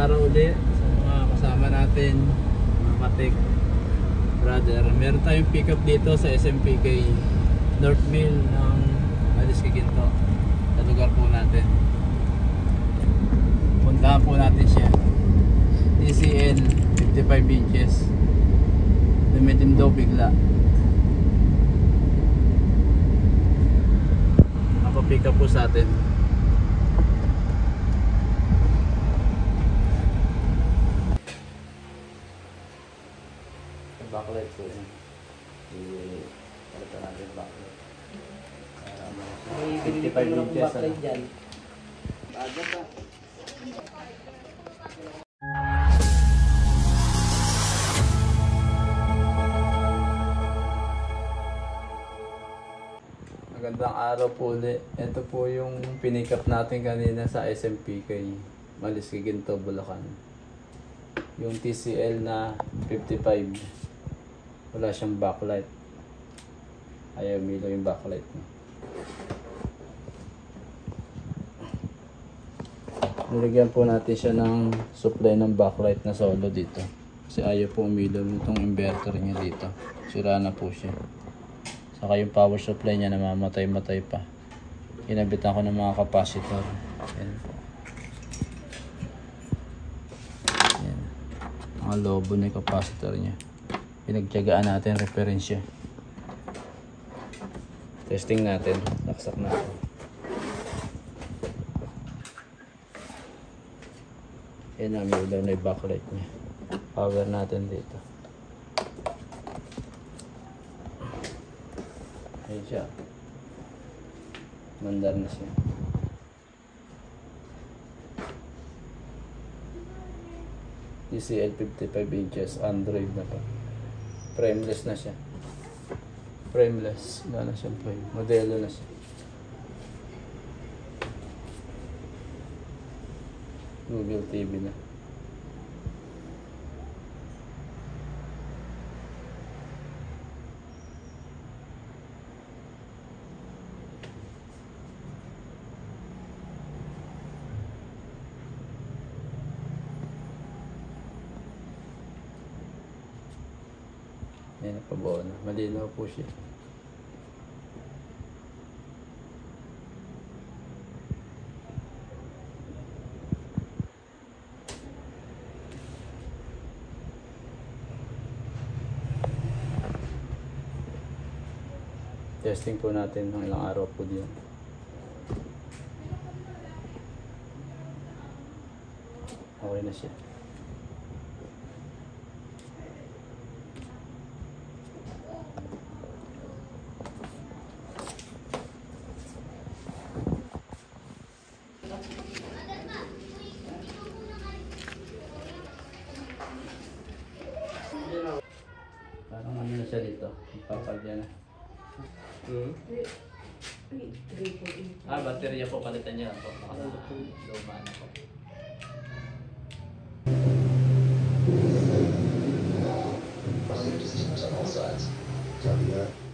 araw ulit sa mga kasama natin, mga katik brother. Meron tayong pick up dito sa SMPK North Mill ng Maliski Ginto, sa lugar po natin. Puntahan po natin siya. TCL 55 inches, lumitim daw bigla. Nakapick up po sa atin. Backlight po yun. Palitan natin backlight. May 55 inches backlight dyan. Agad pa. Magandang araw po ulit. Ito po yung pinick up natin kanina sa SMPK Maliski Ginto, Bulacan. Yung TCL na 55. Wala siyang backlight. Ayaw umilaw yung backlight niya. Nilagyan po natin siya ng supply ng backlight na solo dito. Kasi ayaw po umilaw itong inverter niya dito. Sira na po siya. Saka yung power supply niya namamatay-matay pa. Inabitan ko ng mga capacitor. Ayan po. Ayan. Mga lobo na yung capacitor niya. Pinagtiyagaan natin referensya. Testing natin. Laksak natin. Ayan na, may ilaw na yung backlight niya. Power natin dito. Ayan siya. Mandar na siya. TCL 55 inches, Android na pa. Frameless na siya. Frameless. Wala na siyang frame. Modelo na siya. Google TV na. Ayan, napabuo na. Malinaw po siya. Testing po natin ng ilang araw po din. Okay na siya. Parang ano na siya dito, ipapagyan na. Baterya po palitan niya po. Luma na po. Positive decisions on all sides. Copy that.